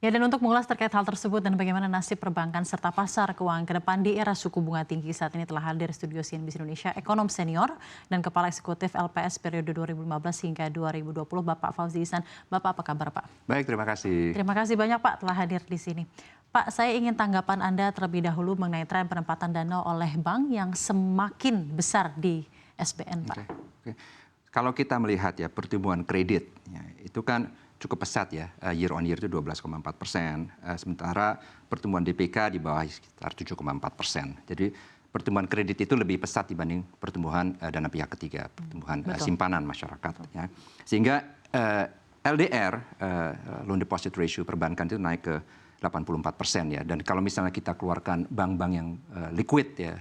Ya, dan untuk mengulas terkait hal tersebut dan bagaimana nasib perbankan serta pasar keuangan ke depan di era suku bunga tinggi, saat ini telah hadir studio CNBC Indonesia ekonom senior dan kepala eksekutif LPS periode 2015 hingga 2020 Bapak Fauzi Ihsan. Bapak, apa kabar, Pak? Baik, terima kasih. Terima kasih banyak, Pak, telah hadir di sini. Pak, saya ingin tanggapan Anda terlebih dahulu mengenai tren penempatan dana oleh bank yang semakin besar di SBN, Pak. Oke. Kalau kita melihat ya pertumbuhan kredit, ya, itu kan cukup pesat ya, year on year itu 12,4%, sementara pertumbuhan DPK di bawah sekitar 7,4%. Jadi pertumbuhan kredit itu lebih pesat dibanding pertumbuhan dana pihak ketiga, pertumbuhan simpanan masyarakat. Ya. Sehingga LDR, loan deposit ratio perbankan itu naik ke 84% ya. Dan kalau misalnya kita keluarkan bank-bank yang liquid ya,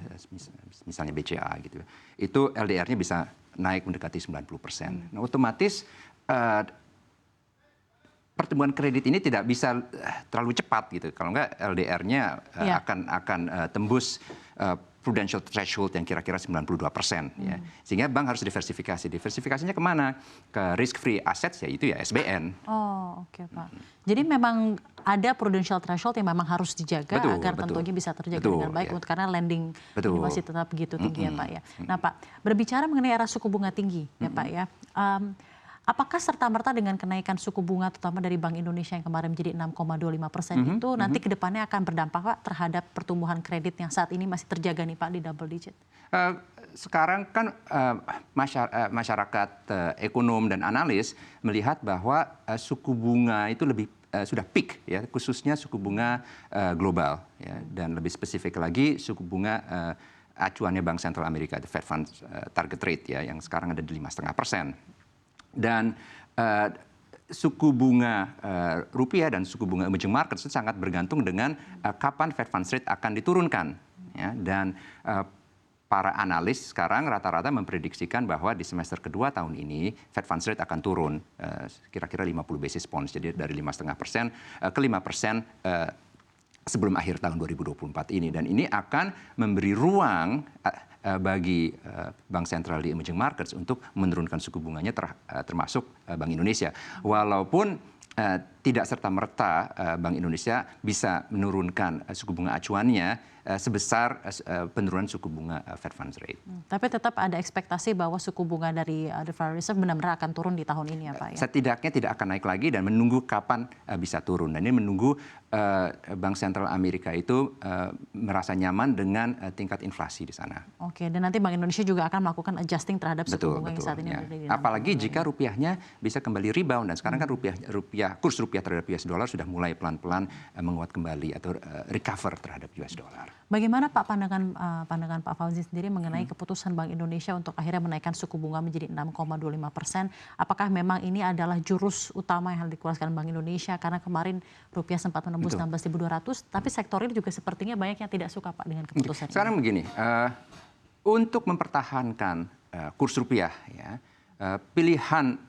misalnya BCA gitu, itu LDR-nya bisa naik mendekati 90%. Nah, otomatis pertumbuhan kredit ini tidak bisa terlalu cepat gitu. Kalau nggak LDR-nya akan tembus prudential threshold yang kira-kira 92%. Ya. Sehingga bank harus diversifikasi. Diversifikasinya kemana? Ke risk free assets, yaitu ya SBN. Oh, oke, Pak. Jadi memang ada prudential threshold yang memang harus dijaga agar tentunya bisa terjaga dengan baik, karena lending ini masih tetap begitu tinggi ya, Pak ya. Nah, Pak, berbicara mengenai era suku bunga tinggi ya, Pak ya. Apakah serta-merta dengan kenaikan suku bunga terutama dari Bank Indonesia yang kemarin menjadi 6,25% itu nanti ke depannya akan berdampak, Pak, terhadap pertumbuhan kredit yang saat ini masih terjaga nih, Pak, di double digit? Sekarang kan masyarakat ekonom dan analis melihat bahwa suku bunga itu sudah peak ya, khususnya suku bunga global ya, dan lebih spesifik lagi suku bunga acuannya Bank Sentral Amerika, the Fed Funds target rate ya, yang sekarang ada di 5,5%. Dan suku bunga rupiah dan suku bunga emerging markets itu sangat bergantung dengan kapan Fed Funds Rate akan diturunkan. Ya. Dan para analis sekarang rata-rata memprediksikan bahwa di semester kedua tahun ini Fed Funds Rate akan turun kira-kira 50 basis points. Jadi dari 5,5% ke 5% sebelum akhir tahun 2024 ini. Dan ini akan memberi ruang bagi bank sentral di emerging markets untuk menurunkan suku bunganya, termasuk Bank Indonesia. Walaupun tidak serta-merta Bank Indonesia bisa menurunkan suku bunga acuannya sebesar penurunan suku bunga Fed Funds Rate. Tapi tetap ada ekspektasi bahwa suku bunga dari the Federal Reserve benar-benar akan turun di tahun ini ya, Pak ya? Setidaknya tidak akan naik lagi dan menunggu kapan bisa turun. Dan ini menunggu Bank Sentral Amerika itu merasa nyaman dengan tingkat inflasi di sana. Oke, dan nanti Bank Indonesia juga akan melakukan adjusting terhadap suku bunga yang saat ini ya. berada di Apalagi jika rupiahnya bisa kembali rebound. Dan sekarang kan kurs rupiah terhadap US dollar sudah mulai pelan-pelan menguat kembali atau recover terhadap US dollar. Bagaimana, Pak, pandangan Pak Fauzi sendiri mengenai keputusan Bank Indonesia untuk akhirnya menaikkan suku bunga menjadi 6,25%? Apakah memang ini adalah jurus utama yang harus dikeluarkan Bank Indonesia? Karena kemarin rupiah sempat menembus 16.200, tapi sektor ini juga sepertinya banyak yang tidak suka, Pak, dengan keputusan ini. Sekarang begini, untuk mempertahankan kurs rupiah, ya, pilihan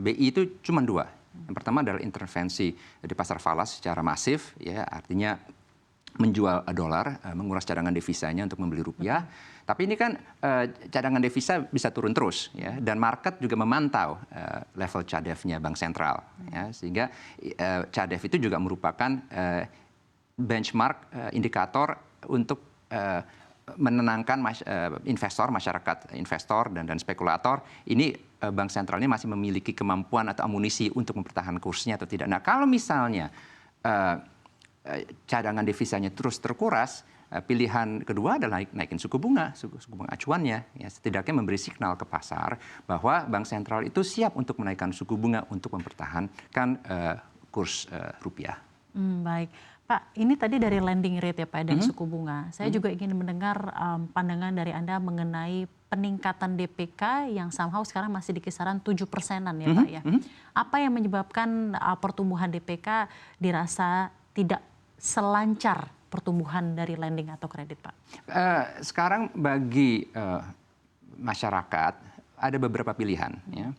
BI itu cuma dua. Yang pertama adalah intervensi di pasar falas secara masif, ya, artinya menjual dolar, menguras cadangan devisanya untuk membeli rupiah. Tapi ini kan cadangan devisa bisa turun terus, ya, dan market juga memantau level CADEV-nya Bank Sentral, ya, sehingga CADEV itu juga merupakan benchmark indikator untuk menenangkan masyarakat investor dan spekulator. Ini Bank Sentral ini masih memiliki kemampuan atau amunisi untuk mempertahankan kursnya atau tidak. Nah, kalau misalnya cadangan devisanya terus terkuras, pilihan kedua adalah naikin suku bunga acuannya. Ya, setidaknya memberi signal ke pasar bahwa Bank Sentral itu siap untuk menaikkan suku bunga untuk mempertahankan kurs rupiah. Baik. Pak, ini tadi dari lending rate ya, Pak, dan suku bunga. Saya juga ingin mendengar pandangan dari Anda mengenai peningkatan DPK yang somehow sekarang masih di kisaran 7%-an ya, Pak ya. Apa yang menyebabkan pertumbuhan DPK dirasa tidak selancar pertumbuhan dari lending atau kredit, Pak? Sekarang bagi masyarakat ada beberapa pilihan. Ya.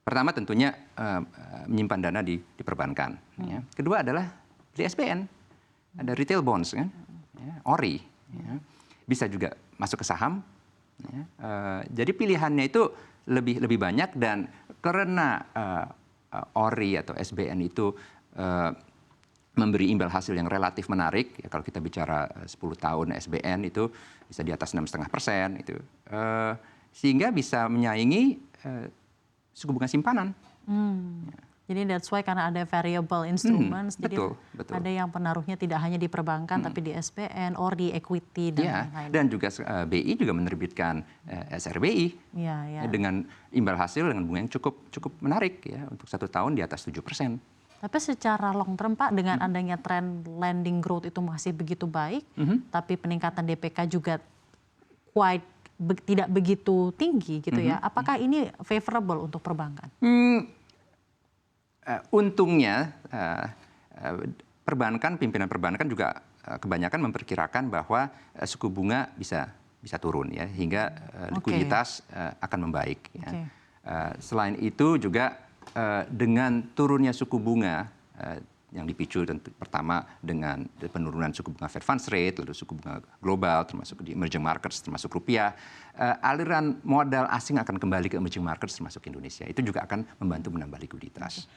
Pertama tentunya menyimpan dana di perbankan. Ya. Kedua adalah di SBN, ada retail bonds, kan? Ya, ORI. Ya. Bisa juga masuk ke saham. Ya. Jadi pilihannya itu lebih banyak, dan karena ORI atau SBN itu memberi imbal hasil yang relatif menarik. Ya, kalau kita bicara 10 tahun SBN itu bisa di atas 6,5% itu, sehingga bisa menyaingi suku bunga simpanan. Jadi that's why karena ada variable instruments, jadi betul. ada yang penaruhnya tidak hanya di perbankan tapi di SBN or di equity dan lain-lain. Dan juga BI juga menerbitkan SRBI dengan imbal hasil dengan bunga yang cukup menarik ya untuk 1 tahun di atas 7%. Tapi secara long term Pak, dengan adanya tren lending growth itu masih begitu baik, tapi peningkatan DPK juga tidak begitu tinggi gitu ya. Apakah ini favorable untuk perbankan? Untungnya pimpinan perbankan juga kebanyakan memperkirakan bahwa suku bunga bisa turun ya hingga likuiditas akan membaik. Ya. Selain itu juga dengan turunnya suku bunga yang dipicu tentu pertama dengan penurunan suku bunga Fed Funds Rate, lalu suku bunga global termasuk di emerging markets termasuk rupiah, aliran modal asing akan kembali ke emerging markets termasuk Indonesia. Itu juga akan membantu menambah likuiditas.